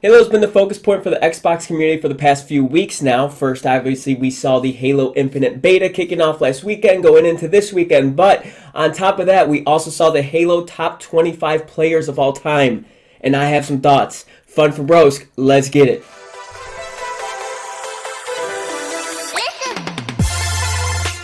Halo's been the focus point for the Xbox community for the past few weeks now. First, obviously, we saw the Halo Infinite beta kicking off last weekend, going into this weekend. But on top of that, we also saw the Halo top 25 players of all time. And I have some thoughts. Fun for bros. Let's get it.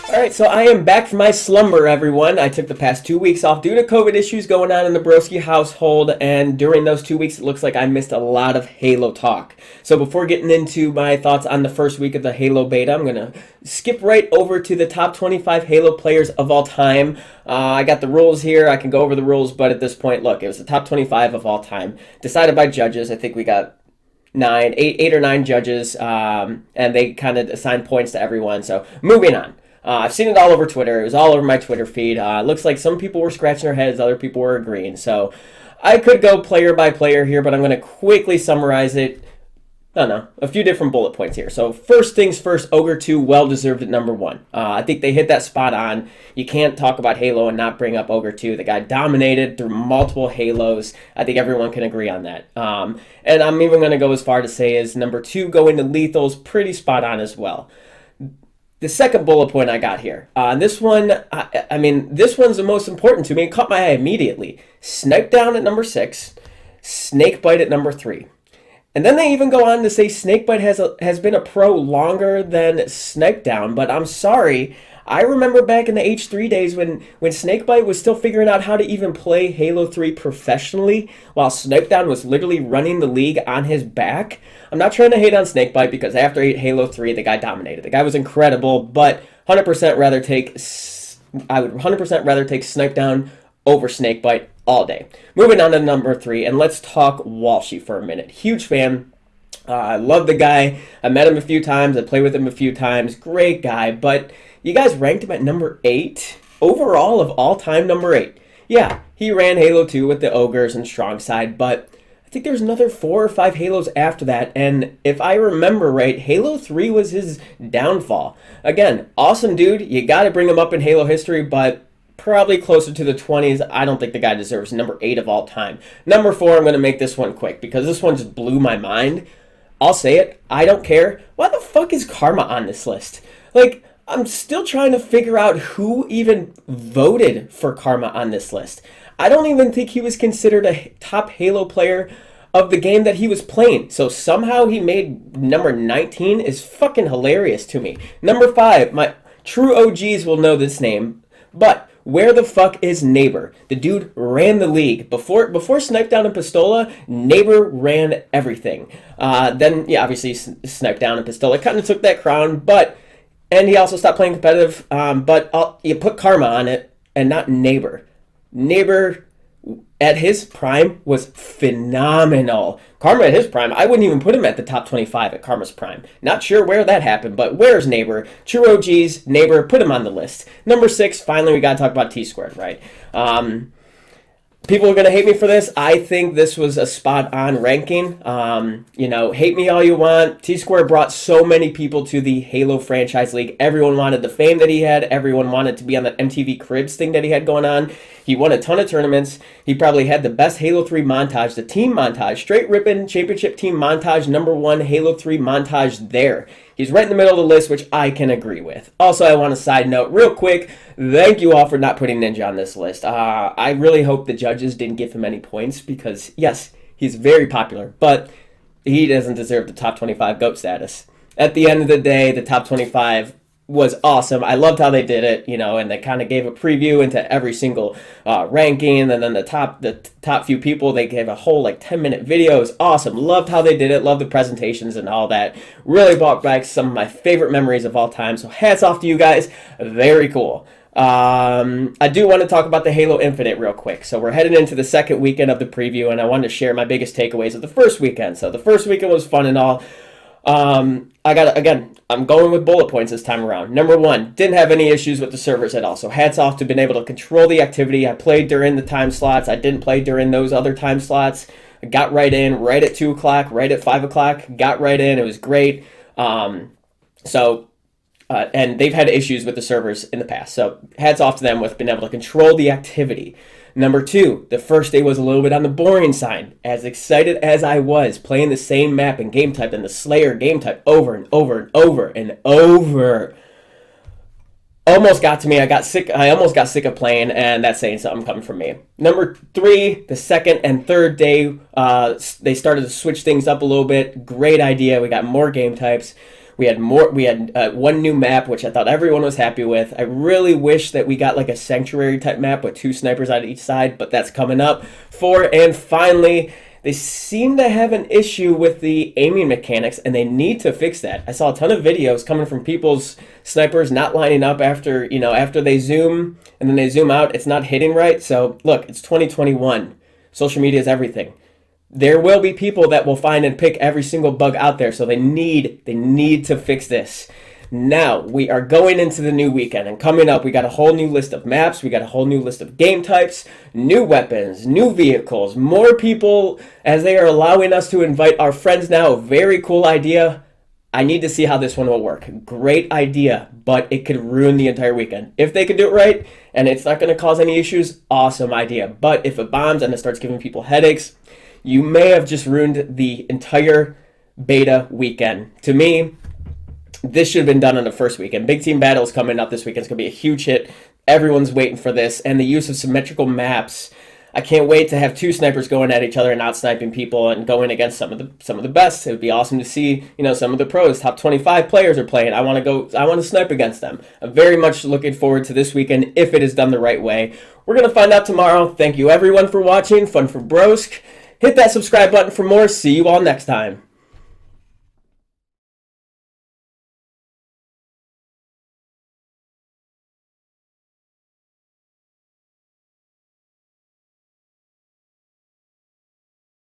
Alright, so I am back from my slumber, everyone. I took the past 2 weeks off due to COVID issues going on in the Broski household, and during those 2 weeks, it looks like I missed a lot of Halo talk. So before getting into my thoughts on the first week of the Halo beta, I'm going to skip right over to the top 25 Halo players of all time. I got the rules here. I can go over the rules, but at this point, look, it was the top 25 of all time, decided by judges. I think we got eight or nine judges, and they kind of assigned points to everyone. So moving on. I've seen it all over Twitter. It was all over my Twitter feed. Looks like some people were scratching their heads, other people were agreeing. So I could go player by player here, but I'm going to quickly summarize it. I don't know, a few different bullet points here. So first things first, Ogre 2, well-deserved at number 1. I think they hit that spot on. You can't talk about Halo and not bring up Ogre 2. The guy dominated through multiple Halos. I think everyone can agree on that. And I'm even going to go as far to say is number 2 going to Lethal's pretty spot on as well. The second bullet point I got here, this one, I mean, this one's the most important to me. It caught my eye immediately. Snipe Down at number 6, Snakebite at number 3. And then they even go on to say Snakebite has been a pro longer than Snipe Down, but I'm sorry. I remember back in the H3 days when Snakebite was still figuring out how to even play Halo 3 professionally, while Snipedown was literally running the league on his back. I'm not trying to hate on Snakebite because after Halo 3, the guy dominated. The guy was incredible, but I would 100% rather take Snipedown over Snakebite all day. Moving on to number 3, and let's talk Walshy for a minute. Huge fan. I love the guy. I met him a few times. I played with him a few times. Great guy, but you guys ranked him at number 8? Overall of all time, number 8. Yeah, he ran Halo 2 with the Ogres and Strong Side, but I think there's another 4 or 5 Halos after that, and if I remember right, Halo 3 was his downfall. Again, awesome dude. You got to bring him up in Halo history, but probably closer to the 20s. I don't think the guy deserves number 8 of all time. Number 4, I'm going to make this one quick because this one just blew my mind. I'll say it. I don't care. Why the fuck is Karma on this list? Like, I'm still trying to figure out who even voted for Karma on this list. I don't even think he was considered a top Halo player of the game that he was playing. So somehow he made number 19 is fucking hilarious to me. Number 5, my true OGs will know this name, but where the fuck is Neighbor? The dude ran the league. Before Snipedown and Pistola, Neighbor ran everything. Then, yeah, obviously Snipedown and Pistola kind of took that crown, and he also stopped playing competitive, but you put Karma on it and not Neighbor. Neighbor at his prime was phenomenal. Karma at his prime, I wouldn't even put him at the top 25 at Karma's prime. Not sure where that happened, but where's Neighbor? True OGs, Neighbor, put him on the list. Number 6, finally we gotta talk about T-Squared, right? People are going to hate me for this. I think this was a spot-on ranking. Hate me all you want. T-Square brought so many people to the Halo franchise league. Everyone wanted the fame that he had. Everyone wanted to be on that MTV Cribs thing that he had going on. He won a ton of tournaments. He probably had the best Halo 3 montage, the team montage, straight ripping championship team montage, number 1 Halo 3 montage there. He's right in the middle of the list, which I can agree with. Also, I want a side note real quick. Thank you all for not putting Ninja on this list. I really hope the judges didn't give him any points because, yes, he's very popular, but he doesn't deserve the top 25 GOAT status. At the end of the day, the top 25 was awesome. I loved how they did it, and they kind of gave a preview into every single ranking, and then the top few people, they gave a whole 10-minute video. It was awesome. Loved how they did it. Loved the presentations and all that. Really brought back some of my favorite memories of all time. So hats off to you guys. Very cool. I do want to talk about the Halo Infinite real quick. So we're heading into the second weekend of the preview, and I wanted to share my biggest takeaways of the first weekend. So the first weekend was fun and all. I'm going with bullet points this time around. Number 1, didn't have any issues with the servers at all. So hats off to being able to control the activity. I played during the time slots. I didn't play during those other time slots. I got right in, right at 2 o'clock, right at 5 o'clock. Got right in. It was great. And they've had issues with the servers in the past. So hats off to them with being able to control the activity. Number 2, the first day was a little bit on the boring side. As excited as I was playing the same map and game type and the Slayer game type over and over and over and over, almost got to me. I almost got sick of playing, and that's saying something coming from me. Number 3, the second and third day, they started to switch things up a little bit. Great idea. We got more game types. We had one new map, which I thought everyone was happy with. I really wish that we got like a sanctuary type map with 2 snipers on each side, but that's coming up. 4, and finally, they seem to have an issue with the aiming mechanics, and they need to fix that. I saw a ton of videos coming from people's snipers not lining up after they zoom and then they zoom out. It's not hitting right. So look, it's 2021. Social media is everything. There will be people that will find and pick every single bug out there, so they need to fix this. Now, we are going into the new weekend, and coming up, we got a whole new list of maps, we got a whole new list of game types, new weapons, new vehicles, more people, as they are allowing us to invite our friends now. Very cool idea. I need to see how this one will work. Great idea, but it could ruin the entire weekend. If they could do it right, and it's not going to cause any issues, awesome idea. But if it bombs and it starts giving people headaches, you may have just ruined the entire beta weekend. To me, this should have been done on the first weekend. Big team battles coming up this weekend. It's going to be a huge hit. Everyone's waiting for this. And the use of symmetrical maps. I can't wait to have 2 snipers going at each other and out sniping people and going against some of the best. It would be awesome to see, some of the pros. Top 25 players are playing. I want to snipe against them. I'm very much looking forward to this weekend if it is done the right way. We're going to find out tomorrow. Thank you everyone for watching. Fun for Brosk. Hit that subscribe button for more. See you all next time.